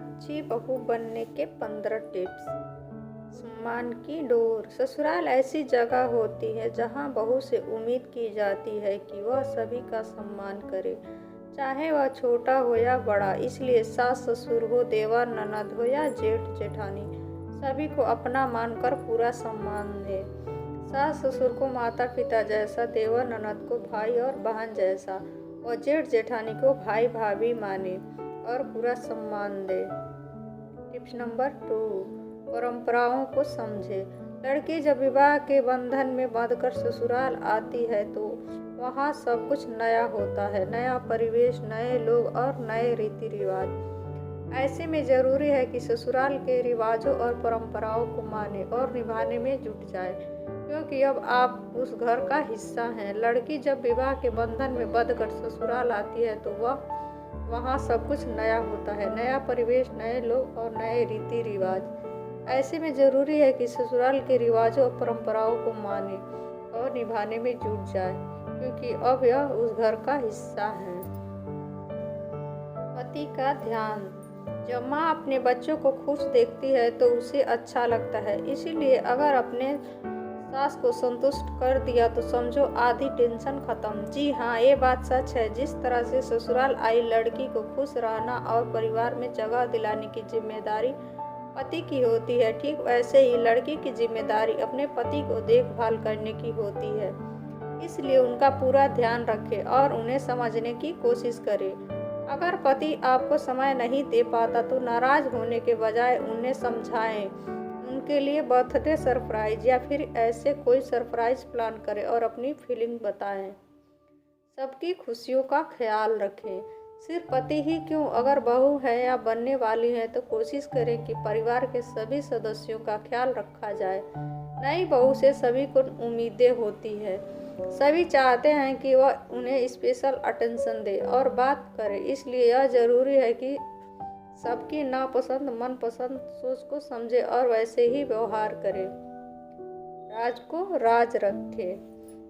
अच्छी बहू बनने के 15 टिप्स। सम्मान की डोर। ससुराल ऐसी जगह होती है जहाँ बहू से उम्मीद की जाती है कि वह सभी का सम्मान करे, चाहे वह छोटा हो या बड़ा। इसलिए सास ससुर हो, देवर ननद हो या जेठ जेठानी, सभी को अपना मानकर पूरा सम्मान दे। सास ससुर को माता पिता जैसा, देवर ननद को भाई और बहन जैसा और जेठ जेठानी को भाई भाभी माने और पूरा सम्मान दे। टिप्स नंबर 2, परंपराओं को समझे। लड़की जब विवाह के बंधन में बांधकर ससुराल आती है तो वहाँ सब कुछ नया होता है, नया परिवेश, नए लोग और नए रीति रिवाज। ऐसे में जरूरी है कि ससुराल के रिवाजों और परंपराओं को माने और निभाने में जुट जाए, क्योंकि अब आप उस घर का हिस्सा हैं। लड़की जब विवाह के बंधन में बंधकर ससुराल आती है तो वहाँ सब कुछ नया होता है, नया परिवेश, नए लोग और नए रीति रिवाज। ऐसे में ज़रूरी है कि ससुराल के रिवाजों और परंपराओं को माने और निभाने में जुट जाए, क्योंकि अब यह उस घर का हिस्सा है। पति का ध्यान। जब माँ अपने बच्चों को खुश देखती है तो उसे अच्छा लगता है, इसीलिए अगर अपने सास को संतुष्ट कर दिया तो समझो आधी टेंशन खत्म। जी हाँ, ये बात सच है। जिस तरह से ससुराल आई लड़की को खुश रहना और परिवार में जगह दिलाने की जिम्मेदारी पति की होती है, ठीक वैसे ही लड़की की जिम्मेदारी अपने पति को देखभाल करने की होती है। इसलिए उनका पूरा ध्यान रखें और उन्हें समझने की कोशिश करें। अगर पति आपको समय नहीं दे पाता तो नाराज होने के बजाय उन्हें समझाएं, उनके लिए बर्थडे सरप्राइज या फिर ऐसे कोई सरप्राइज प्लान करें और अपनी फीलिंग बताएं। सबकी खुशियों का ख्याल रखें। सिर्फ पति ही क्यों, अगर बहू है या बनने वाली है तो कोशिश करें कि परिवार के सभी सदस्यों का ख्याल रखा जाए। नई बहू से सभी को उम्मीदें होती है, सभी चाहते हैं कि वह उन्हें स्पेशल अटेंशन दे और बात करे। इसलिए यह जरूरी है कि सबकी नापसंद मनपसंद सोच को समझे और वैसे ही व्यवहार करे। राज को राज रखे।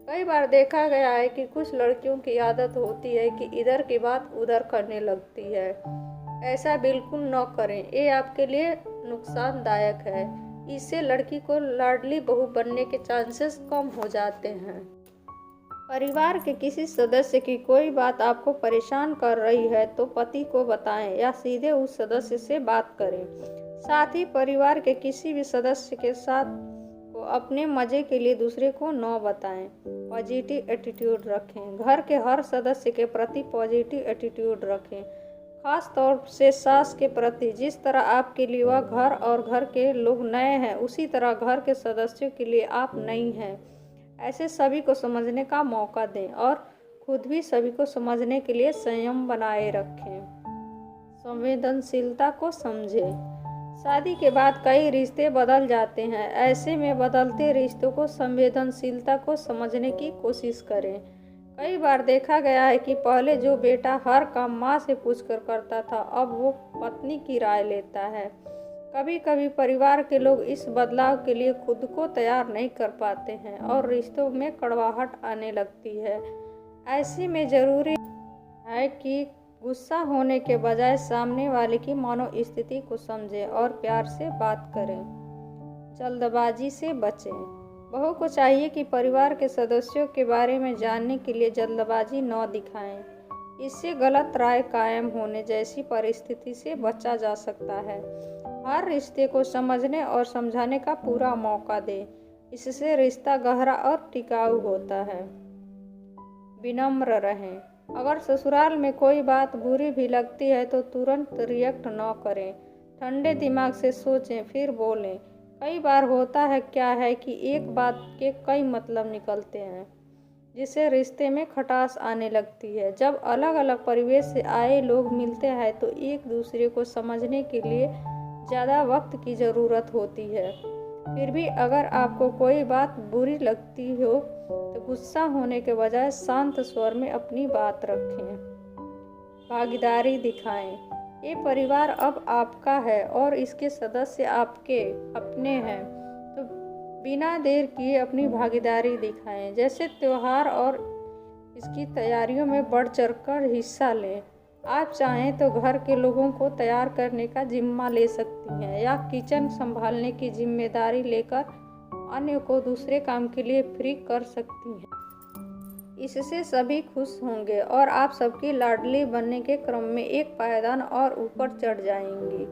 कई बार देखा गया है कि कुछ लड़कियों की आदत होती है कि इधर की बात उधर करने लगती है। ऐसा बिल्कुल न करें, ये आपके लिए नुकसानदायक है। इससे लड़की को लाडली बहू बनने के चांसेस कम हो जाते हैं। परिवार के किसी सदस्य की कोई बात आपको परेशान कर रही है तो पति को बताएं या सीधे उस सदस्य से बात करें। साथ ही परिवार के किसी भी सदस्य के साथ को अपने मजे के लिए दूसरे को न बताएं। पॉजिटिव एटीट्यूड रखें। घर के हर सदस्य के प्रति पॉजिटिव एटीट्यूड रखें, खास तौर से सास के प्रति। जिस तरह आपके लिए वह घर और घर के लोग नए हैं, उसी तरह घर के सदस्यों के लिए आप नई हैं। ऐसे सभी को समझने का मौका दें और खुद भी सभी को समझने के लिए संयम बनाए रखें। संवेदनशीलता को समझें। शादी के बाद कई रिश्ते बदल जाते हैं, ऐसे में बदलते रिश्तों को संवेदनशीलता को समझने की कोशिश करें। कई बार देखा गया है कि पहले जो बेटा हर काम माँ से पूछकर करता था, अब वो पत्नी की राय लेता है। कभी कभी परिवार के लोग इस बदलाव के लिए खुद को तैयार नहीं कर पाते हैं और रिश्तों में कड़वाहट आने लगती है। ऐसे में ज़रूरी है कि गुस्सा होने के बजाय सामने वाले की मनोस्थिति को समझें और प्यार से बात करें। जल्दबाजी से बचें। बहू को चाहिए कि परिवार के सदस्यों के बारे में जानने के लिए जल्दबाजी न दिखाएं। इससे गलत राय कायम होने जैसी परिस्थिति से बचा जा सकता है। हर रिश्ते को समझने और समझाने का पूरा मौका दें, इससे रिश्ता गहरा और टिकाऊ होता है। विनम्र रहें। अगर ससुराल में कोई बात बुरी भी लगती है तो तुरंत रिएक्ट न करें, ठंडे दिमाग से सोचें फिर बोलें। कई बार होता है क्या है कि एक बात के कई मतलब निकलते हैं, जिससे रिश्ते में खटास आने लगती है। जब अलग अलग परिवेश से आए लोग मिलते हैं तो एक दूसरे को समझने के लिए ज़्यादा वक्त की ज़रूरत होती है। फिर भी अगर आपको कोई बात बुरी लगती हो तो गुस्सा होने के बजाय शांत स्वर में अपनी बात रखें। भागीदारी दिखाएं। ये परिवार अब आपका है और इसके सदस्य आपके अपने हैं, तो बिना देर किए अपनी भागीदारी दिखाएं। जैसे त्योहार और इसकी तैयारियों में बढ़ चढ़कर हिस्सा लें। आप चाहें तो घर के लोगों को तैयार करने का जिम्मा ले सकती हैं या किचन संभालने की जिम्मेदारी लेकर अन्य को दूसरे काम के लिए फ्री कर सकती हैं। इससे सभी खुश होंगे और आप सबकी लाडली बनने के क्रम में एक पायदान और ऊपर चढ़ जाएंगी।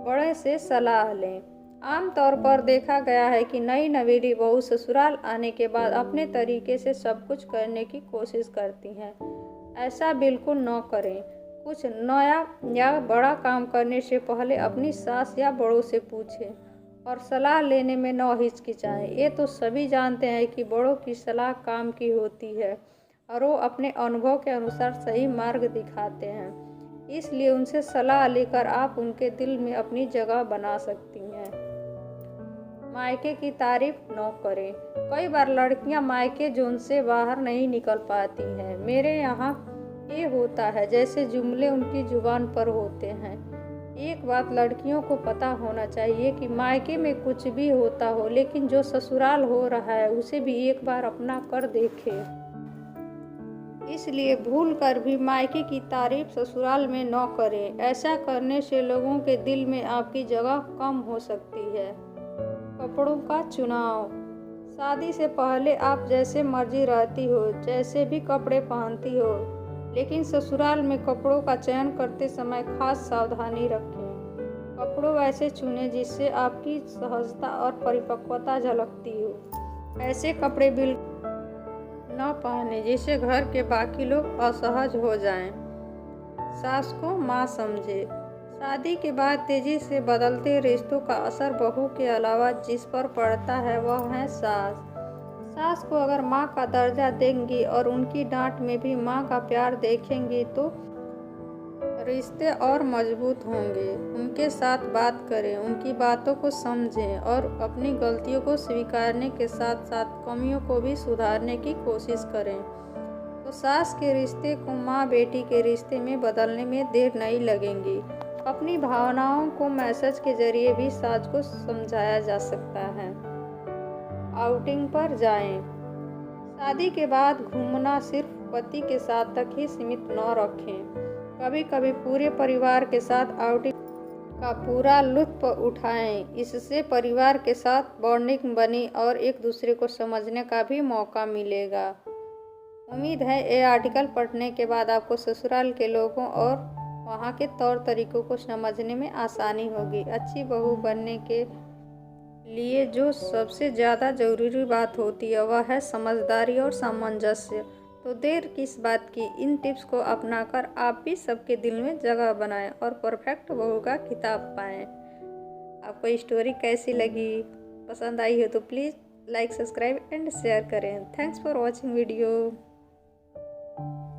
बड़े से सलाह लें। आमतौर पर देखा गया है कि नई नवेली बहू ससुराल आने के बाद अपने तरीके से सब कुछ करने की कोशिश करती हैं। ऐसा बिल्कुल न करें। कुछ नया या बड़ा काम करने से पहले अपनी सास या बड़ों से पूछें और सलाह लेने में न हिचकिचाएं। ये तो सभी जानते हैं कि बड़ों की सलाह काम की होती है और वो अपने अनुभव के अनुसार सही मार्ग दिखाते हैं। इसलिए उनसे सलाह लेकर आप उनके दिल में अपनी जगह बना सकती हैं। मायके की तारीफ न करें। कई बार लड़कियां मायके जोन से बाहर नहीं निकल पाती हैं। मेरे यहाँ ये होता है जैसे जुमले उनकी जुबान पर होते हैं। एक बात लड़कियों को पता होना चाहिए कि मायके में कुछ भी होता हो, लेकिन जो ससुराल हो रहा है उसे भी एक बार अपना कर देखें। इसलिए भूल कर भी मायके की तारीफ ससुराल में न करें। ऐसा करने से लोगों के दिल में आपकी जगह कम हो सकती है। कपड़ों का चुनाव। शादी से पहले आप जैसे मर्जी रहती हो, जैसे भी कपड़े पहनती हो, लेकिन ससुराल में कपड़ों का चयन करते समय खास सावधानी रखें। कपड़ों वैसे चुनें जिससे आपकी सहजता और परिपक्वता झलकती हो। ऐसे कपड़े बिल्कुल न पहने जिससे घर के बाकी लोग असहज हो जाएं। सास को माँ समझे। शादी के बाद तेजी से बदलते रिश्तों का असर बहू के अलावा जिस पर पड़ता है वह है सास। सास को अगर माँ का दर्जा देंगी और उनकी डांट में भी माँ का प्यार देखेंगी तो रिश्ते और मजबूत होंगे। उनके साथ बात करें, उनकी बातों को समझें और अपनी गलतियों को स्वीकारने के साथ साथ कमियों को भी सुधारने की कोशिश करें तो सास के रिश्ते को माँ बेटी के रिश्ते में बदलने में देर नहीं लगेगी। अपनी भावनाओं को मैसेज के जरिए भी सास को समझाया जा सकता है। आउटिंग पर जाएं। शादी के बाद घूमना सिर्फ पति के साथ तक ही सीमित न रखें। कभी कभी पूरे परिवार के साथ आउटिंग का पूरा लुत्फ उठाएं। इससे परिवार के साथ बॉन्डिंग बनी और एक दूसरे को समझने का भी मौका मिलेगा। उम्मीद है ये आर्टिकल पढ़ने के बाद आपको ससुराल के लोगों और वहाँ के तौर तरीकों को समझने में आसानी होगी। अच्छी बहू बनने के लिए जो सबसे ज़्यादा ज़रूरी बात होती है वह है समझदारी और सामंजस्य। तो देर किस बात की, इन टिप्स को अपनाकर आप भी सबके दिल में जगह बनाएं और परफेक्ट बहू का खिताब पाएं। आपको स्टोरी कैसी लगी? पसंद आई हो तो please like, subscribe and share करें। Thanks for watching video.